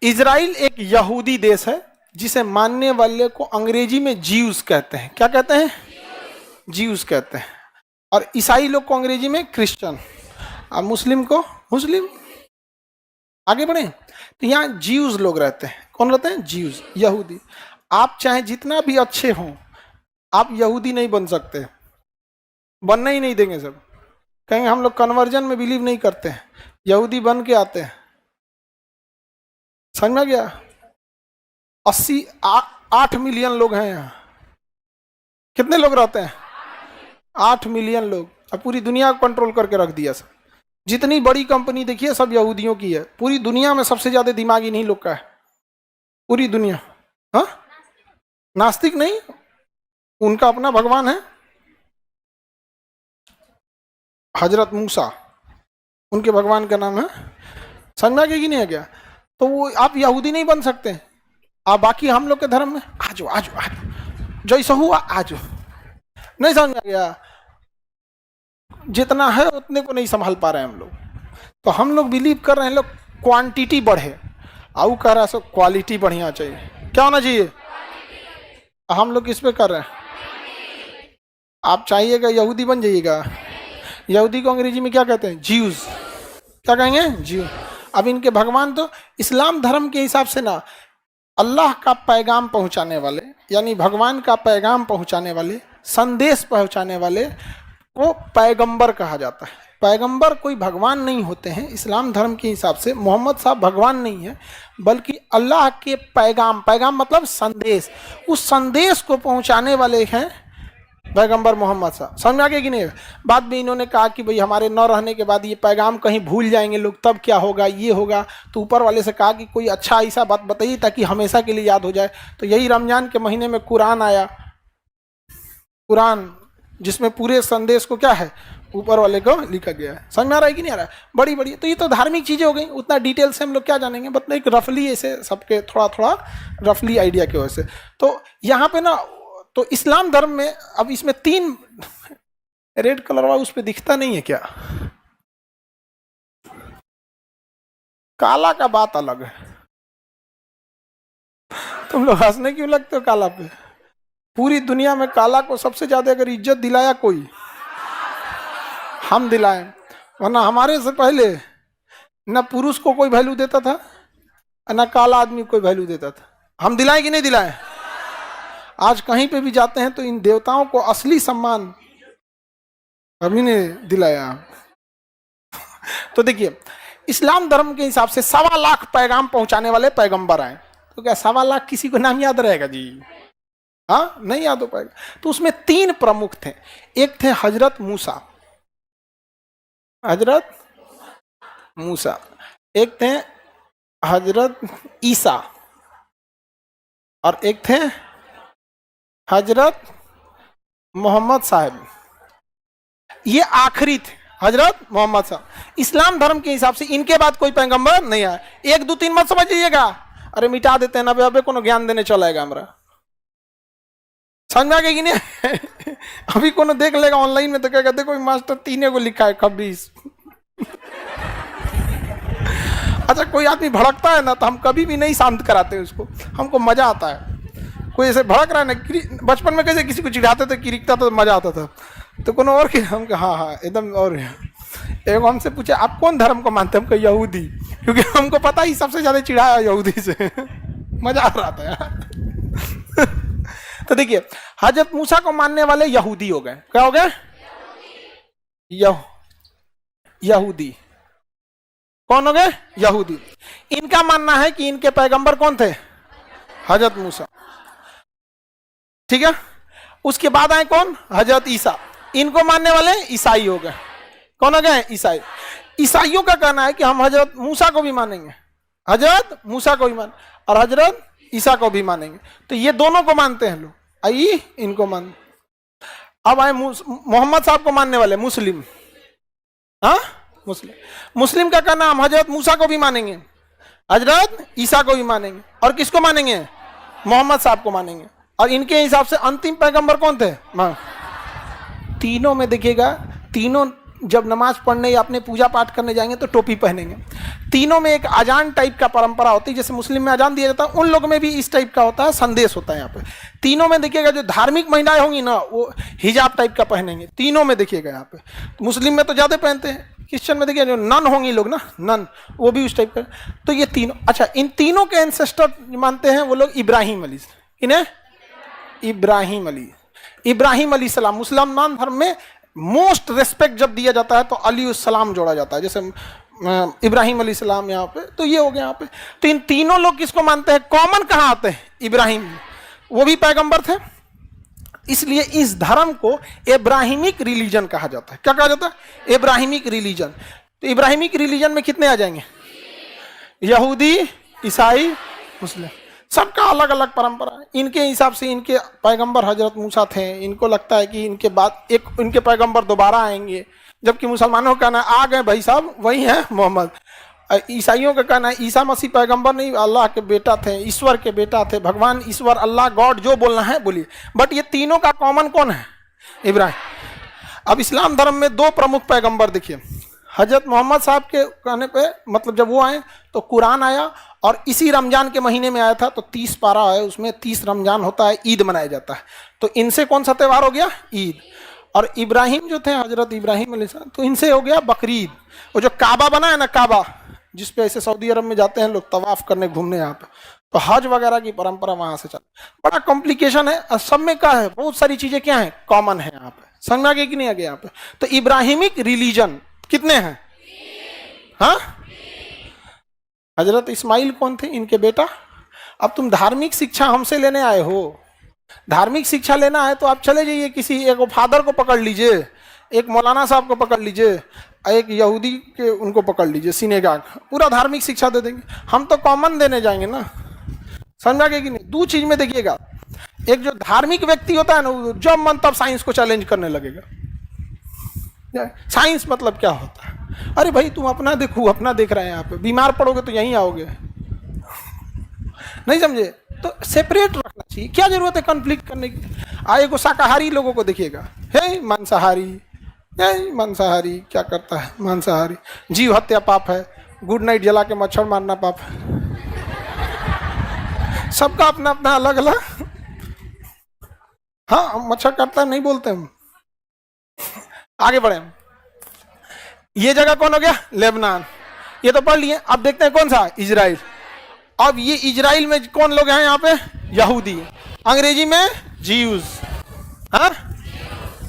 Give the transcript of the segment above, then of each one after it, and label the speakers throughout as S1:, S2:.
S1: Israel एक यहूदी देश है जिसे मानने वाले को अंग्रेजी में जीव्स कहते हैं। क्या कहते हैं? जीव्स कहते हैं। और ईसाई लोग को अंग्रेजी में क्रिश्चियन, और मुस्लिम को मुस्लिम। आगे बढ़े तो यहाँ जीव्स लोग रहते हैं। कौन रहते हैं? जीव्स, यहूदी। आप चाहे जितना भी अच्छे हों, आप यहूदी नहीं बन सकते, बनना ही नहीं देंगे। सब कहेंगे हम लोग कन्वर्जन में बिलीव नहीं करते हैं, यहूदी बन के आते हैं। समझ में गया? 8 मिलियन लोग हैं यहाँ। कितने लोग रहते हैं? 8 मिलियन लोग। अब पूरी दुनिया को कंट्रोल करके रख दिया सब। जितनी बड़ी कंपनी देखिए सब यहूदियों की है। पूरी दुनिया में सबसे ज्यादा दिमाग इन्हीं लोग का है, पूरी दुनिया। हाँ, नास्तिक नहीं, उनका अपना भगवान है हजरत मूसा, उनके भगवान का नाम है। समझ में आ गया कि नहीं आ गया? तो वो आप यहूदी नहीं बन सकते। आप बाकी हम लोग के धर्म में आ जाओ, आ जाओ, आ जाओ, जैसा हुआ आ जाओ। नहीं समझ में आ गया? जितना है उतने को नहीं संभाल पा रहे हैं हम लोग। तो हम लोग बिलीव कर रहे हैं लोग क्वांटिटी बढ़े, आउ कह रहा है सब क्वालिटी बढ़िया चाहिए। क्या होना चाहिए? हम लोग किस पे कर रहे हैं? आप चाहिएगा यहूदी बन जाइएगा। यहूदी को अंग्रेजी में क्या कहते हैं? जीव्स। क्या कहेंगे? जीव। अब इनके भगवान तो इस्लाम धर्म के हिसाब से ना, अल्लाह का पैगाम पहुंचाने वाले, यानी भगवान का पैगाम पहुंचाने वाले, संदेश पहुंचाने वाले को पैगंबर कहा जाता है। पैगंबर कोई भगवान नहीं होते हैं इस्लाम धर्म के हिसाब से। मोहम्मद साहब भगवान नहीं है, बल्कि अल्लाह के पैगाम, पैगाम मतलब संदेश, उस संदेश को पहुंचाने वाले हैं पैगंबर मोहम्मद साहब। समझ में आ गया कि नहीं? बाद में इन्होंने कहा कि भाई हमारे न रहने के बाद ये पैगाम कहीं भूल जाएंगे लोग, तब क्या होगा, ये होगा। तो ऊपर वाले से कहा कि कोई अच्छा ऐसा बात बताइए ताकि हमेशा के लिए याद हो जाए। तो यही रमजान के महीने में कुरान आया, कुरान जिसमें पूरे संदेश को क्या है ऊपर वाले को लिखा गया है। समझ में आ रहा है कि नहीं आ रहा है? बड़ी बड़ी तो ये तो धार्मिक चीजें हो गई, उतना डिटेल से हम लोग क्या जानेंगे, बट एक रफली ऐसे सबके थोड़ा थोड़ा रफली आइडिया की वजह से। तो यहाँ पे ना, तो इस्लाम धर्म में अब इसमें 3 रेड कलर वाला उस पे दिखता नहीं है क्या? काला का बात अलग है। तुम लोग हंसने क्यों लगते हो काला पे? पूरी दुनिया में काला को सबसे ज्यादा अगर इज्जत दिलाया कोई, हम दिलाए। वरना हमारे से पहले न पुरुष को कोई वैल्यू देता था, न काला आदमी को कोई वैल्यू देता था। हम दिलाए कि नहीं दिलाए? आज कहीं पे भी जाते हैं तो इन देवताओं को असली सम्मान अभी ने दिलाया। तो देखिए, इस्लाम धर्म के हिसाब से 1.25 लाख पैगाम पहुंचाने वाले पैगंबर आए। तो क्या 1.25 लाख किसी को नाम याद रहेगा जी? हाँ, नहीं याद हो पाएगा। तो उसमें 3 प्रमुख थे। एक थे हजरत मूसा, हजरत मूसा। एक थे हजरत ईसा, और एक थे हजरत मोहम्मद साहब। ये आखिरी थे हजरत मोहम्मद साहब। इस्लाम धर्म के हिसाब से इनके बाद कोई पैगंबर नहीं आया। 1 2 3 मत समझिएगा, अरे मिटा देते हैं ना, अबे कोनो ज्ञान देने चलेगा हमरा। समझ में आ गया कि नहीं? अभी कोनो देख लेगा ऑनलाइन में तो कहेगा देखो मास्टर 3 को लिखा है खबीस। अच्छा, कोई आदमी भड़कता है ना तो हम कभी भी नहीं शांत कराते उसको, हमको मजा आता है। कोई ऐसे भड़क रहा है ना, बचपन में कैसे किसी को चिढ़ाते थे, किरिकता तो मजा आता था। तो कोनो और के हम हाँ एकदम। और एक हमसे पूछे आप कौन धर्म को मानते हैं? हम कहे यहूदी, क्योंकि हमको पता ही सबसे ज्यादा चिढ़ाया यहूदी से। मजा आ रहा था यार। तो देखिए, हजरत मूसा को मानने वाले यहूदी हो गए। क्या हो गए? यहूदी। कौन हो गए? यहूदी। इनका मानना है कि इनके पैगंबर कौन थे? हजरत मूसा। ठीक है। उसके बाद आए कौन? हजरत ईसा। इनको मानने वाले ईसाई हो गए। कौन हो गए? ईसाई। ईसाइयों का कहना है कि हम हजरत मूसा को भी मानेंगे, हजरत मूसा को भी मान, और हजरत ईसा को भी मानेंगे। तो ये दोनों को मानते हैं लोग, आई इनको मान। अब आए मोहम्मद साहब को मानने वाले मुस्लिम। हाँ, मुस्लिम का कहना हम हजरत मूसा को भी मानेंगे, हजरत ईसा को भी मानेंगे, और किसको मानेंगे? मोहम्मद साहब को मानेंगे। और इनके हिसाब से अंतिम पैगंबर कौन थे? तीनों में देखिएगा, तीनों जब नमाज पढ़ने या अपने पूजा पाठ करने जाएंगे तो टोपी पहनेंगे। तीनों में एक अजान टाइप का परंपरा होती है, जैसे मुस्लिम में अजान दिया जाता है, उन लोगों में भी इस टाइप का होता है, संदेश होता है यहाँ पे। तीनों में देखिएगा जो धार्मिक महिलाएं होंगी ना वो हिजाब टाइप का पहनेंगे, तीनों में देखिएगा यहाँ पे। मुस्लिम में तो ज़्यादा पहनते हैं, क्रिश्चियन में देखिए जो नन होंगी लोग ना, नन, वो भी उस टाइप का। तो ये तीनों, अच्छा इन तीनों के एंसेस्टर मानते हैं वो लोग इब्राहिम अली, इन्हें इब्राहिम अली सलाम। मुसलमान धर्म में मोस्ट रेस्पेक्ट जब दिया जाता है तो अली उस सलाम जोड़ा जाता है, जैसे इब्राहिम अली सलाम यहाँ पे, तो ये हो गया यहाँ पे। तो इन तीनों लोग किसको मानते हैं, कॉमन कहाँ आते हैं, इब्राहिम, वो भी पैगंबर थे, इसलिए इस धर्म को इब्राहिमिक रिलीजन कहा जाता है। क्या कहा जाता है, इब्राहिमिक रिलीजन। तो इब्राहिमिक रिलीजन में कितने आ जाएंगे, यहूदी, ईसाई, मुस्लिम, सबका अलग अलग परंपरा है। इनके हिसाब से इनके पैगंबर हजरत मूसा थे, इनको लगता है कि इनके बाद एक इनके पैगंबर दोबारा आएंगे, जबकि मुसलमानों का कहना आ गए भाई साहब वही है मोहम्मद। ईसाइयों का कहना है ईसा मसीह पैगंबर नहीं, अल्लाह के बेटा थे, ईश्वर के बेटा थे, भगवान ईश्वर अल्लाह गॉड जो बोलना है बोलिए, बट ये तीनों का कॉमन कौन है, इब्राहिम। अब इस्लाम धर्म में दो प्रमुख पैगंबर देखिए, हजरत मोहम्मद साहब के कहने पे, मतलब जब वो आए तो कुरान आया और इसी रमजान के महीने में आया था, तो 30 पारा है उसमें, 30 रमजान होता है, ईद मनाया जाता है। तो इनसे कौन सा त्यौहार हो गया, ईद। और इब्राहिम जो थे हजरत इब्राहिम अलैहिस्सलाम, तो इनसे हो गया बकरीद। वो जो काबा बना है ना, काबा जिसपे ऐसे सऊदी अरब में जाते हैं लोग तवाफ करने घूमने यहाँ पे, तो हज वगैरह की परंपरा वहां से चल, बड़ा कॉम्प्लिकेशन है, सब में क्या है, बहुत सारी चीजें क्या है, कॉमन है यहाँ पे, समझ में आ गया कि नहीं आ गया यहाँ पे। तो इब्राहिमिक रिलीजन कितने हैं, हाँ, हजरत इस्माइल कौन थे, इनके बेटा। अब तुम धार्मिक शिक्षा हमसे लेने आए हो, धार्मिक शिक्षा लेना है तो आप चले जाइए किसी एक फादर को पकड़ लीजिए, एक मौलाना साहब को पकड़ लीजिए, एक यहूदी के उनको पकड़ लीजिए, सिनेगाग, पूरा धार्मिक शिक्षा दे देंगे। हम तो कॉमन देने जाएंगे ना, समझा गया कि नहीं। दो चीज में देखिएगा, एक जो धार्मिक व्यक्ति होता है ना, जब मन तब साइंस को चैलेंज करने लगेगा। साइंस मतलब क्या होता है, अरे भाई तुम अपना देखो, अपना देख रहे हैं, यहाँ पे बीमार पड़ोगे तो यहीं आओगे, नहीं समझे, तो सेपरेट रखना चाहिए, क्या जरूरत है कॉन्फ्लिक्ट करने की। आए को शाकाहारी लोगों को देखिएगा, हे मांसाहारी, मांसाहारी क्या करता है, मांसाहारी, जीव हत्या पाप है, गुड नाइट जला के मच्छर मारना पाप है, सबका अपना अपना अलग अलग। हाँ मच्छर काटता है नहीं बोलते हम। आगे बढ़े, ये जगह कौन हो गया, लेबनान, ये तो पढ़ लिए। अब देखते हैं कौन सा, इजराइल। अब ये इजराइल में कौन लोग हैं यहाँ पे, यहूदी, अंग्रेजी में जीव्स, हाँ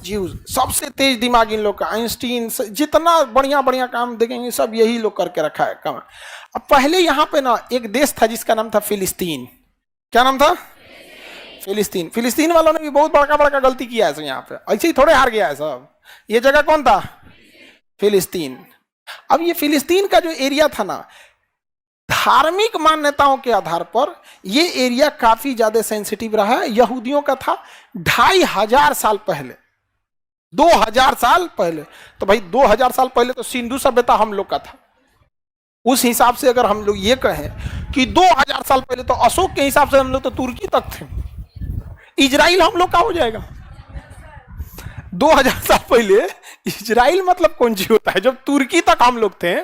S1: जीव्स, सबसे तेज दिमाग इन लोग का, आइंस्टीन, जितना बढ़िया बढ़िया काम देखेंगे सब यही लोग करके रखा है काम। अब पहले यहाँ पे ना एक देश था जिसका नाम था फिलिस्तीन। क्या नाम था, फिलिस्तीन। फिलिस्तीन वालों ने भी बहुत बड़का बड़का गलती किया है यहाँ पे, ऐसे ही थोड़े हार गया है सब। ये जगह कौन था, फिलिस्तीन। अब ये फिलिस्तीन का जो एरिया था ना, धार्मिक मान्यताओं के आधार पर ये एरिया काफी ज्यादा सेंसिटिव रहा है। यहूदियों का था 2500 साल पहले, 2000 साल पहले। तो भाई 2000 साल पहले तो सिंधु सभ्यता हम लोग का था। उस हिसाब से अगर हम लोग ये कहें कि 2000 साल पहले, तो अशोक के हिसाब से हम लोग तो तुर्की तक थे। इजराइल हम लोग का हो जाएगा 2000 साल पहले। इजराइल मतलब कौन सी होता है, जब तुर्की तक हम लोग थे,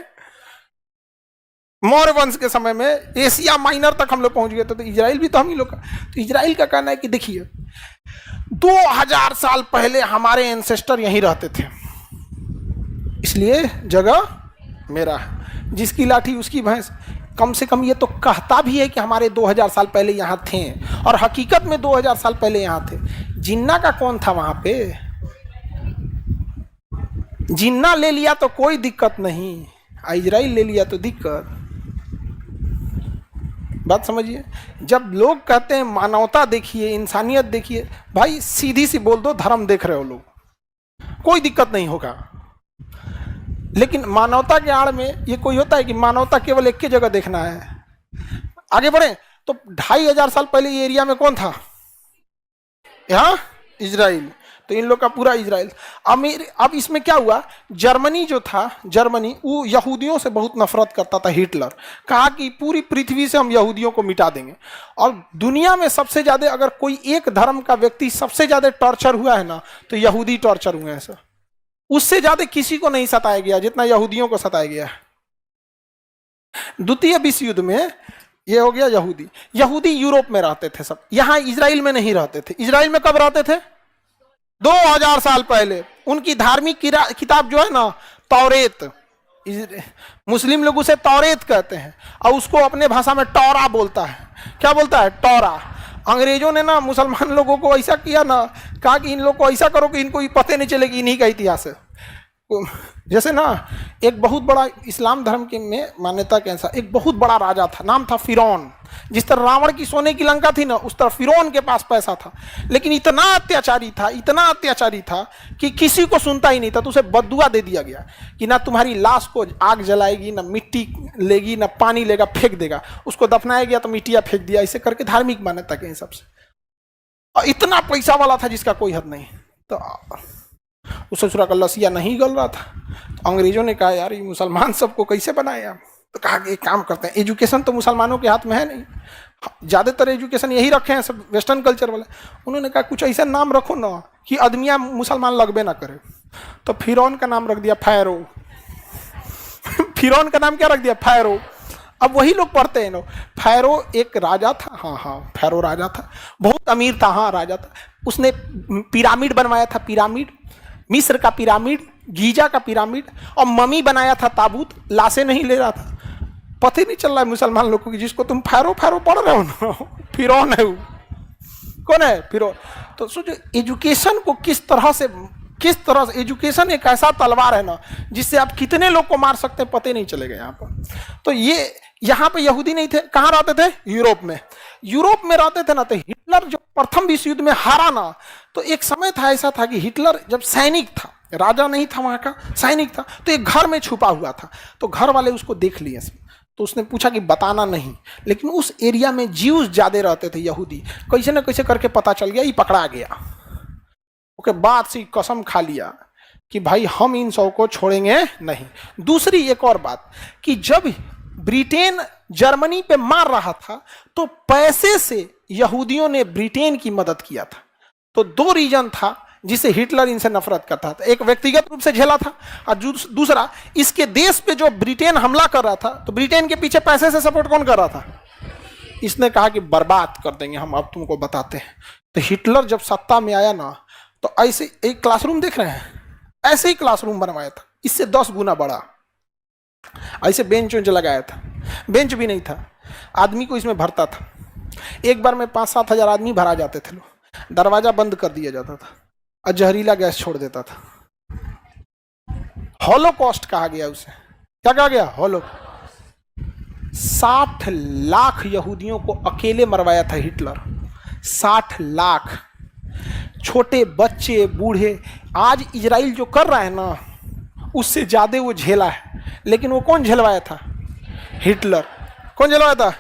S1: मौर्य वंश के समय में एशिया माइनर तक हम लोग पहुंच गए थे, तो इजराइल भी तो हम ही लोग का। तो इजराइल का कहना है कि देखिए 2000 साल पहले हमारे एंसेस्टर यहीं रहते थे, इसलिए जगह मेरा है, जिसकी लाठी उसकी भैंस। कम से कम ये तो कहता भी है कि हमारे 2000 साल पहले यहाँ थे, और हकीकत में 2000 साल पहले यहाँ थे। जिन्ना का कौन था वहां पे, जिन्ना ले लिया तो कोई दिक्कत नहीं, इजराइल ले लिया तो दिक्कत। बात समझिए। जब लोग कहते हैं मानवता देखिए, इंसानियत देखिए, भाई सीधी सी बोल दो, धर्म देख रहे हो लोग, कोई दिक्कत नहीं होगा। लेकिन मानवता के आड़ में ये कोई होता है कि मानवता केवल एक ही जगह देखना है। आगे बढ़े तो 2500 साल पहले ये एरिया में कौन था, यहाँ इजराइल। तो इन लोग का पूरा इजराइल। अब इसमें क्या हुआ, जर्मनी जो था, जर्मनी वो यहूदियों से बहुत नफरत करता था। हिटलर कहा कि पूरी पृथ्वी से हम यहूदियों को मिटा देंगे। और दुनिया में सबसे ज्यादा अगर कोई एक धर्म का व्यक्ति सबसे ज्यादा टॉर्चर हुआ है ना, तो यहूदी टॉर्चर हुए हैं सर। उससे ज्यादा किसी को नहीं सताया गया जितना यहूदियों को सताया गया। द्वितीय विश्व युद्ध में ये हो गया यहूदी। यहूदी यूरोप में रहते थे सब, यहां इजराइल में नहीं रहते थे। इजराइल में कब रहते थे? 2000 साल पहले। उनकी धार्मिक किताब जो है ना, तौरेत, मुस्लिम लोग उसे तौरेत कहते हैं और उसको अपने भाषा में टौरा बोलता है। क्या बोलता है? टौरा। अंग्रेजों ने ना मुसलमान लोगों को ऐसा किया ना, कहा कि इन लोग को ऐसा करो कि इनको ये पते नहीं चलेगी इन्हीं का इतिहास है। जैसे ना एक बहुत बड़ा इस्लाम धर्म के में मान्यता के अनुसार एक बहुत बड़ा राजा था, नाम था फिरौन। जिस तरह रावण की सोने की लंका थी ना, उस तरह फिरौन के पास पैसा था, लेकिन इतना अत्याचारी था, इतना अत्याचारी था कि किसी को सुनता ही नहीं था। तो उसे बद्दुआ दे दिया गया कि ना तुम्हारी लाश को आग जलाएगी, ना मिट्टी लेगी, ना पानी लेगा, फेंक देगा। उसको दफनाया गया तो मिट्टिया फेंक दिया, ऐसे करके धार्मिक मान्यता के हिसाब से। और इतना पैसा वाला था जिसका कोई हद नहीं। तो उस ससुरा का लसिया नहीं गल रहा था। तो अंग्रेजों ने कहा यार ये मुसलमान सबको कैसे बनाए आप? तो कहा कि एक काम करते हैं, एजुकेशन तो मुसलमानों के हाथ में है नहीं, ज़्यादातर एजुकेशन यही रखे हैं सब वेस्टर्न कल्चर वाले। उन्होंने कहा कुछ ऐसा नाम रखो ना कि आदमियाँ मुसलमान लगबे ना करे। तो फिरौन का नाम रख दिया फैरो। फिरौन का नाम क्या रख दिया? फैरो। अब वही लोग पढ़ते हैं ना। फैरो एक राजा था, हाँ फैरो राजा था, बहुत अमीर था, हाँ राजा था। उसने पिरामिड बनवाया था, पिरामिड, मिस्र का पिरामिड, गीजा का पिरामिड, और मम्मी बनाया था ताबूत, लाशें नहीं ले रहा था। पता ही नहीं चल रहा है मुसलमान लोगों की, जिसको तुम फैरो फैरो पढ़ रहे हो ना, फिरौन है वो। कौन है? फिरौन। तो सोचो एजुकेशन को किस तरह से एजुकेशन एक ऐसा तलवार है ना जिससे आप कितने लोग को मार सकते हैं पता ही नहीं चलेगा यहाँ पर। तो ये यहाँ पे यहूदी नहीं थे, कहाँ रहते थे? यूरोप में। यूरोप में रहते थे ना, तो हिटलर जो प्रथम विश्व युद्ध में हारा ना, तो एक समय था ऐसा था कि हिटलर जब सैनिक था, राजा नहीं था वहाँ का, सैनिक था, तो एक घर में छुपा हुआ था। तो घर वाले उसको देख लिए, तो उसने पूछा कि बताना नहीं, लेकिन उस एरिया में ज्यूज ज्यादा रहते थे, यहूदी। कैसे न कैसे करके पता चल गया, ये पकड़ा गया। उसके बाद से कसम खा लिया कि भाई हम इन सब को छोड़ेंगे नहीं। दूसरी एक और बात कि जब ब्रिटेन जर्मनी पे मार रहा था तो पैसे से यहूदियों ने ब्रिटेन की मदद किया था। तो दो रीजन था जिसे हिटलर इनसे नफरत करता था। एक व्यक्तिगत रूप से झेला था, और दूसरा इसके देश पे जो ब्रिटेन हमला कर रहा था तो ब्रिटेन के पीछे पैसे से सपोर्ट कौन कर रहा था? इसने कहा कि बर्बाद कर देंगे हम, अब तुमको बताते हैं। तो हिटलर जब सत्ता में आया ना, तो ऐसे एक क्लासरूम देख रहे हैं, ऐसे ही क्लासरूम बनवाया था, इससे 10 गुना बड़ा। ऐसे बेंच वेंच लगाया था, बेंच भी नहीं था, आदमी को इसमें भरता था। एक बार में 5-7 हजार आदमी भरा जाते थे लोग। दरवाजा बंद कर दिया जाता था और जहरीला गैस छोड़ देता था। हॉलोकॉस्ट कहा गया उसे। क्या कहा गया? हॉलो। 60 लाख यहूदियों को अकेले मरवाया था हिटलर। 60 लाख, छोटे बच्चे, बूढ़े। आज इजराइल जो कर रहा है ना, उससे ज्यादा वो झेला है। लेकिन वो कौन झेलवाया था? हिटलर। कौन झेलवाया था?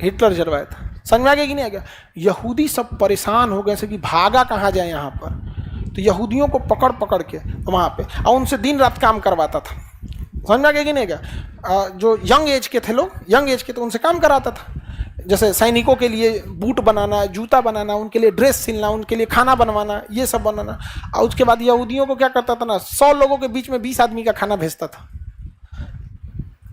S1: हिटलर झेलवाया था। समझ में आ गया कि नहीं आ गया? यहूदी सब परेशान हो गए कि भागा कहाँ जाए यहाँ पर। तो यहूदियों को पकड़ पकड़ के वहाँ पे, और उनसे दिन रात काम करवाता था। समझ में आ गया कि नहीं गया? जो यंग एज के थे लोग, यंग एज के, तो उनसे काम कराता था। जैसे सैनिकों के लिए बूट बनाना, जूता बनाना, उनके लिए ड्रेस सिलना, उनके लिए खाना बनवाना, ये सब बनाना। और उसके बाद यहूदियों को क्या करता था ना, 100 लोगों के बीच में 20 आदमी का खाना भेजता था।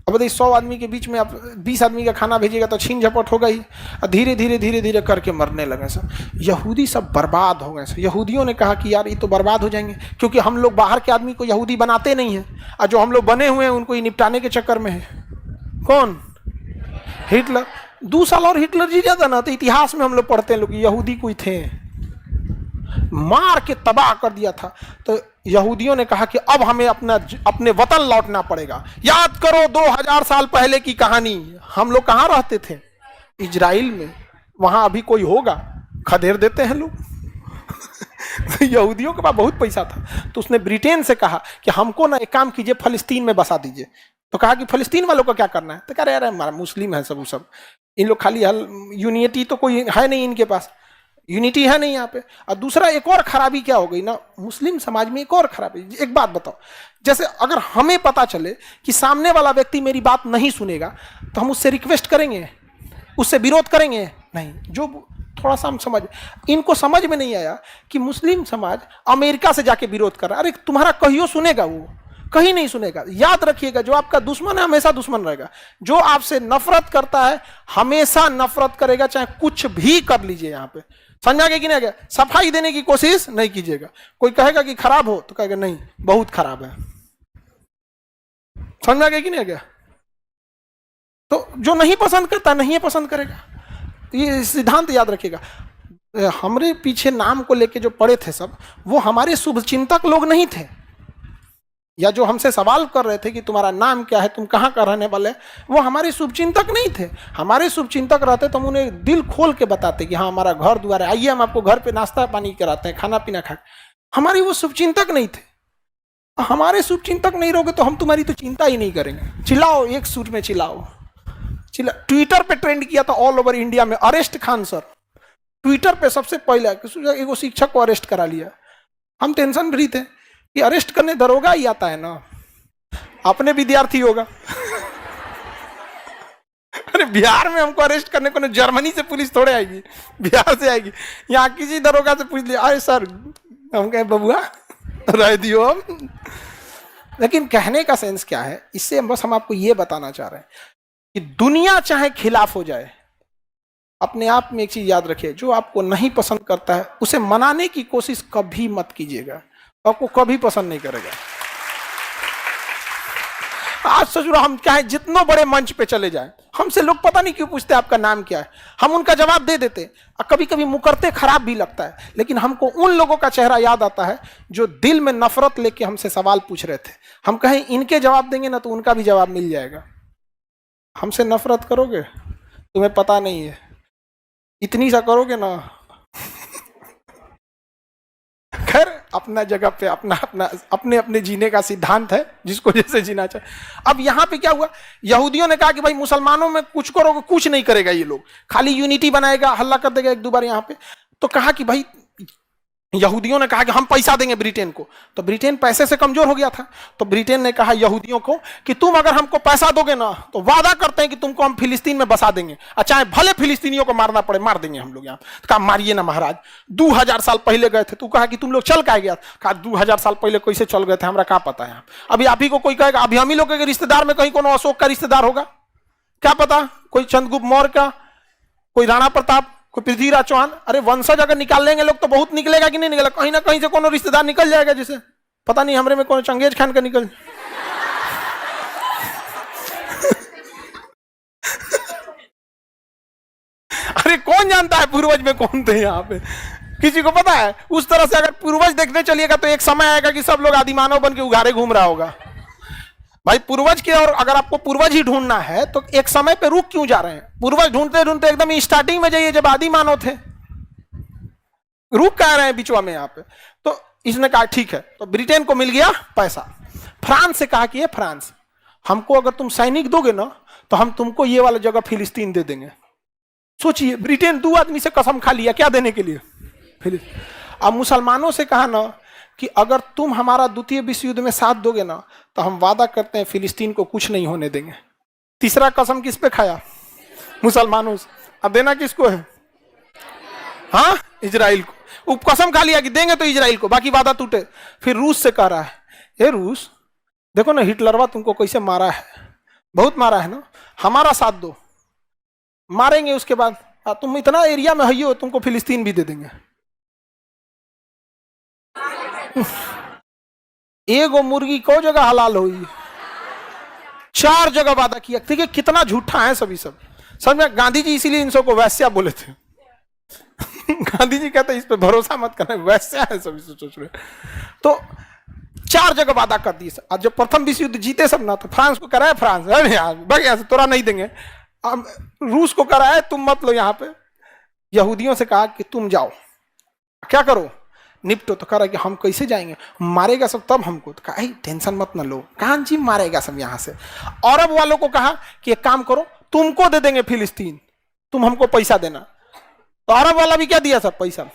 S1: अब बताइए 100 आदमी के बीच में आप 20 आदमी का खाना भेजिएगा तो छीन झपट होगा ही। धीरे धीरे धीरे धीरे करके मरने लगे सब यहूदी, सब बर्बाद हो गए। यहूदियों ने कहा कि यार ये तो बर्बाद हो जाएंगे, क्योंकि हम लोग बाहर के आदमी को यहूदी बनाते नहीं हैं, और जो हम लोग बने हुए हैं उनको ही निपटाने के चक्कर में है। कौन? हिटलर। 2 साल और हिटलर जी जाता ना, तो इतिहास में हम लोग पढ़ते हैं लोग यहूदी कोई थे, मार के तबाह कर दिया था। तो यहूदियों ने कहा कि अब हमें अपने वतन लौटना पड़ेगा। याद करो 2000 साल पहले की कहानी। हम लोग कहाँ रहते थे? इजराइल में। वहां अभी कोई होगा? खदेड़ देते हैं लोग। तो यहूदियों के पास बहुत पैसा था, तो उसने ब्रिटेन से कहा कि हमको ना एक काम कीजिए, फलस्तीन में बसा दीजिए। तो कहा कि फलस्तीन वालों का क्या करना है? तो कह रहे यार हमारा मुस्लिम है सब इन लोग खाली यूनिटी तो कोई है नहीं इनके पास, यूनिटी है नहीं यहाँ पे। और दूसरा एक और खराबी क्या हो गई ना मुस्लिम समाज में, एक और खराबी। एक बात बताओ, जैसे अगर हमें पता चले कि सामने वाला व्यक्ति मेरी बात नहीं सुनेगा, तो हम उससे रिक्वेस्ट करेंगे, उससे विरोध करेंगे? नहीं। जो थोड़ा सा हम समझ, इनको समझ में नहीं आया कि मुस्लिम समाज अमेरिका से जाके विरोध कर रहा है। अरे तुम्हारा कहियो सुनेगा वो? कहीं नहीं सुनेगा। याद रखिएगा, जो आपका दुश्मन है हमेशा दुश्मन रहेगा, जो आपसे नफरत करता है हमेशा नफरत करेगा, चाहे कुछ भी कर लीजिए। यहाँ पे समझा गया कि नहीं गया? सफाई देने की कोशिश नहीं कीजिएगा। कोई कहेगा कि खराब हो तो कहेगा नहीं बहुत खराब है। समझा गया कि नहीं गया? तो जो नहीं पसंद करता नहीं पसंद करेगा, ये सिद्धांत याद रखिएगा। हमारे पीछे नाम को लेके जो पड़े थे सब, वो हमारे शुभचिंतक लोग नहीं थे, या जो हमसे सवाल कर रहे थे कि तुम्हारा नाम क्या है, तुम कहाँ का रहने वाले, वो हमारे शुभचिंतक नहीं थे। हमारे शुभचिंतक रहते तो हम उन्हें दिल खोल के बताते कि हाँ हमारा घर द्वार है, आइए हम आपको घर पे नाश्ता पानी कराते हैं, खाना पीना खा। हमारे वो शुभचिंतक नहीं थे। हमारे शुभचिंतक नहीं रहोगे तो हम तुम्हारी तो चिंता ही नहीं करेंगे। चिल्लाओ, एक सुर में चिल्लाओ, चिल्ला। ट्विटर पे ट्रेंड किया था ऑल ओवर इंडिया में, अरेस्ट खान सर। ट्विटर पे सबसे पहले एक शिक्षक को अरेस्ट करा लिया। हम टेंशन फ्री थे कि अरेस्ट करने दरोगा ही आता है ना, अपने विद्यार्थी होगा। अरे बिहार में हमको अरेस्ट करने को, जर्मनी से पुलिस थोड़े आएगी, बिहार से आएगी। यहाँ किसी दरोगा से पूछ लिया, अरे सर, हम कहे बबुआ रह दियो हम। लेकिन कहने का सेंस क्या है, इससे बस हम आपको ये बताना चाह रहे हैं कि दुनिया चाहे खिलाफ हो जाए, अपने आप में एक चीज याद रखिए, जो आपको नहीं पसंद करता है उसे मनाने की कोशिश कभी मत कीजिएगा, आपको कभी पसंद नहीं करेगा। आज सोच रहा, हम चाहे जितने बड़े मंच पे चले जाएं, हमसे लोग पता नहीं क्यों पूछते आपका नाम क्या है, हम उनका जवाब दे देते, और कभी कभी मुकरते, खराब भी लगता है, लेकिन हमको उन लोगों का चेहरा याद आता है जो दिल में नफरत लेके हमसे सवाल पूछ रहे थे। हम कहें इनके जवाब देंगे ना तो उनका भी जवाब मिल जाएगा। हमसे नफरत करोगे, तुम्हें पता नहीं है, इतनी सा करोगे ना। खैर, अपना जगह पे अपना अपना अपने अपने जीने का सिद्धांत है, जिसको जैसे जीना चाहे। अब यहाँ पे क्या हुआ, यहूदियों ने कहा कि भाई मुसलमानों में कुछ करोगे, कुछ नहीं करेगा ये लोग, खाली यूनिटी बनाएगा, हल्ला कर देगा एक दो बार यहाँ पे। तो कहा कि भाई, यहूदियों ने कहा कि हम पैसा देंगे ब्रिटेन को, तो ब्रिटेन पैसे से कमजोर हो गया था। तो ब्रिटेन ने कहा यहूदियों को कि तुम अगर हमको पैसा दोगे ना तो वादा करते हैं कि तुमको हम फिलिस्तीन में बसा देंगे, और चाहे भले फिलिस्तीनियों को मारना पड़े, मार देंगे हम लोग यहाँ। तो कहा मारिए ना महाराज, 2000 साल पहले गए थे। तू कहा कि तुम लोग चल का गया, कहा 2000 साल पहले कैसे चल गए थे, हमारा क्या पता है। अभी आप ही को कोई कहेगा, अभी हम ही लोग के रिश्तेदार में कहीं कोनो अशोक का रिश्तेदार होगा, क्या पता, कोई चंद्रगुप्त मौर्य का, कोई राणा प्रताप, कोई पृथ्वीराज चौहान। अरे वंशज अगर निकाल लेंगे लोग तो बहुत निकलेगा कि नहीं निकलेगा, कहीं ना कहीं से कोनो रिश्तेदार निकल जाएगा, जिसे पता नहीं हमरे में कौन चंगेज खान का निकल। अरे कौन जानता है पूर्वज में कौन थे यहाँ पे, किसी को पता है? उस तरह से अगर पूर्वज देखने चलिएगा तो एक समय आएगा कि सब लोग आदिमानव बन के उघारे घूम रहा होगा। भाई पूर्वज के, और अगर आपको पूर्वज ही ढूंढना है तो एक समय पे रुक क्यों जा रहे हैं? पूर्वज ढूंढते ढूंढते एकदम स्टार्टिंग में जाइए जब आदि मानव थे, रुक कह रहे हैं बीचवा में यहाँ पे। तो इसने कहा ठीक है, तो ब्रिटेन को मिल गया पैसा। फ्रांस से कहा कि ये फ्रांस, हमको अगर तुम सैनिक दोगे ना तो हम तुमको ये वाला जगह फिलिस्तीन दे देंगे। सोचिए, ब्रिटेन 2 आदमी से कसम खा लिया, क्या देने के लिए? फिलिस्तीन। अब मुसलमानों से कहा ना कि अगर तुम हमारा द्वितीय विश्व युद्ध में साथ दोगे ना तो हम वादा करते हैं फिलिस्तीन को कुछ नहीं होने देंगे। तीसरा कसम किस पे खाया? मुसलमानों से। अब देना किसको है? हाँ, इजराइल को। वो कसम खा लिया कि देंगे तो इजराइल को, बाकी वादा टूटे। फिर रूस से कह रहा है, ये रूस देखो ना, हिटलरवा तुमको कैसे मारा है, बहुत मारा है ना, हमारा साथ दो, मारेंगे उसके बाद तुम इतना एरिया में हो, तुमको फिलिस्तीन भी दे देंगे। एगो मुर्गी को जगह हलाल हुई, 4 जगह वादा किया। देखिए कितना झूठा है सभी सब। समझ में? गांधी जी इसीलिए इन सबको वैश्या बोले थे। गांधी जी कहते इस पे भरोसा मत करना, वैश्या है सभी सोच रहे। तो 4 जगह वादा कर दिए। आज जब प्रथम विश्व युद्ध जीते सब ना, तो फ्रांस को कराया, फ्रांस यहाँ से तोरा नहीं देंगे। रूस को कराया, तुम मत लो यहाँ पे। यहूदियों से कहा कि तुम जाओ, क्या करो, निपटो। तो कह रहा कि हम कैसे जाएंगे, मारेगा सब तब हमको। तो कहा टेंशन मत ना लो, कहाँ जी मारेगा सब यहाँ से। अरब वालों को कहा कि एक काम करो, तुमको दे देंगे फिलिस्तीन, तुम हमको पैसा देना। तो अरब वाला भी क्या दिया सब पैसा।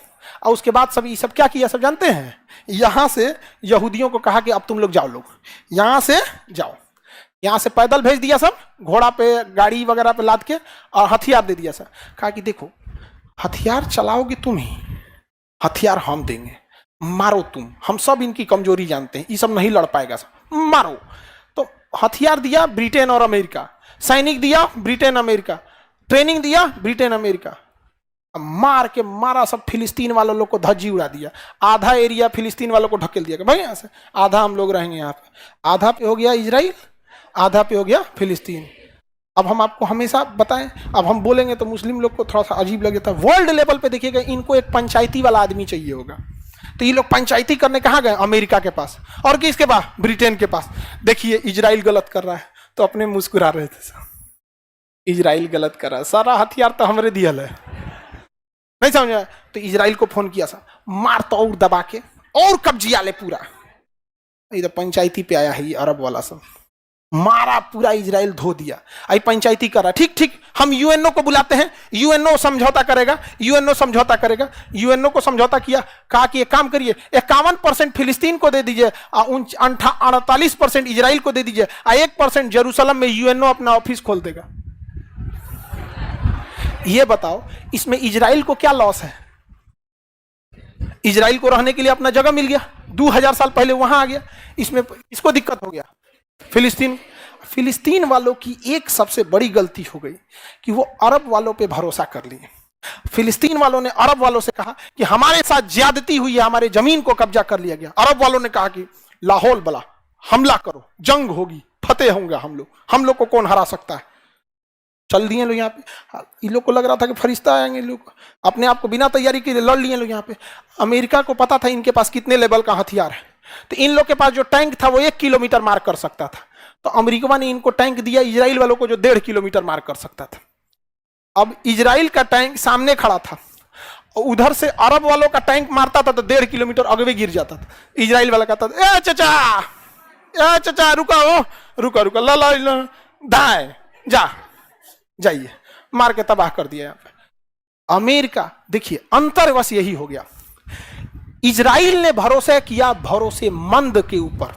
S1: और उसके बाद सब ये सब क्या किया सब जानते हैं? यहाँ से यहूदियों को कहा कि अब तुम लोग जाओ, लोग यहाँ से जाओ। यहाँ से पैदल भेज दिया सब, घोड़ा पे, गाड़ी वगैरह पे लाद के, और हथियार दे दिया सब। कहा कि देखो हथियार चलाओगे तुम ही, हथियार हम देंगे, मारो तुम, हम सब इनकी कमजोरी जानते हैं, ये सब नहीं लड़ पाएगा, सब मारो। तो हथियार दिया ब्रिटेन और अमेरिका, सैनिक दिया ब्रिटेन अमेरिका, ट्रेनिंग दिया ब्रिटेन अमेरिका, मार के मारा सब फिलिस्तीन वालों लोग को धज्जी उड़ा दिया। आधा एरिया फिलिस्तीन वालों को ढकेल दिया भाई यहाँ से, आधा हम लोग रहेंगे यहाँ पे, आधा पे हो गया इजराइल, आधा पे हो गया फिलिस्तीन। अब हम आपको हमेशा बताएं, अब हम बोलेंगे तो मुस्लिम लोग को थोड़ा सा अजीब लगे था। वर्ल्ड लेवल पे देखिएगा, इनको एक पंचायती वाला आदमी चाहिए होगा, तो ये लोग पंचायती करने कहाँ गए? अमेरिका के पास, और किसके पास? ब्रिटेन के पास। देखिए इजराइल गलत कर रहा है, तो अपने मुस्कुरा रहे थे, इजराइल गलत कर रहा है, सारा हथियार तो हमरे दियल है, नहीं समझा? तो इजराइल को फोन किया सा, मार तो और दबा के और कब्जिया ले पूरा। इधर पंचायती पे आया है ये अरब वाला सब, मारा पूरा इजराइल धो दिया। आई पंचायती कर रहा, ठीक ठीक, हम यूएनओ को बुलाते हैं, यूएनओ समझौता करेगा, यूएनओ समझौता करेगा। यूएनओ को समझौता किया, कहा कि एक काम करिए 51% फिलिस्तीन को दे दीजिए, 48% इजराइल को दे दीजिए, 1% जेरूसलम में यूएनओ अपना ऑफिस खोल देगा। ये बताओ इसमें इजराइल को क्या लॉस है? इजराइल को रहने के लिए अपना जगह मिल गया, 2000 साल पहले वहां आ गया, इसमें इसको दिक्कत हो गया। फिलिस्तीन वालों की एक सबसे बड़ी गलती हो गई कि वो अरब वालों पे भरोसा कर लिए। फिलिस्तीन वालों ने अरब वालों से कहा कि हमारे साथ ज्यादती हुई है, हमारे जमीन को कब्जा कर लिया गया। अरब वालों ने कहा कि लाहौल बला, हमला करो, जंग होगी, फतेह होंगे हम लोग को कौन हरा सकता है। चल दिए लोग यहाँ पे, इन लोग को लग रहा था कि फरिश्ता आएंगे, लोग अपने आप को बिना तैयारी के लड़ लिए लोग यहाँ पे। अमेरिका को पता था इनके पास कितने लेवल का हथियार है, तो इन लोग के पास जो टैंक था वो 1 किलोमीटर मार कर सकता था, तो अमेरिका ने इनको टैंक दिया इजराइल वालों को जो 1.5 किलोमीटर मार कर सकता था। अब इजराइल का टैंक सामने खड़ा था, उधर से अरब वालों का टैंक मारता था तो 1.5 किलोमीटर अगवे गिर जाता था। इजराइल वाला कहता था, ए चाचा रुका ला दाए जाइए, मार के तबाह कर दिया यहाँ पे। अमेरिका, देखिए अंतर बस यही हो गया, इजराइल ने भरोसा किया भरोसेमंद के ऊपर,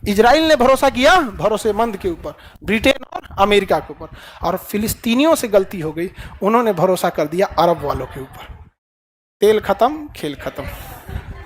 S1: इजराइल ने भरोसा किया भरोसेमंद के ऊपर, ब्रिटेन और अमेरिका के ऊपर। और फिलिस्तीनियों से गलती हो गई, उन्होंने भरोसा कर दिया अरब वालों के ऊपर। तेल खत्म, खेल खत्म।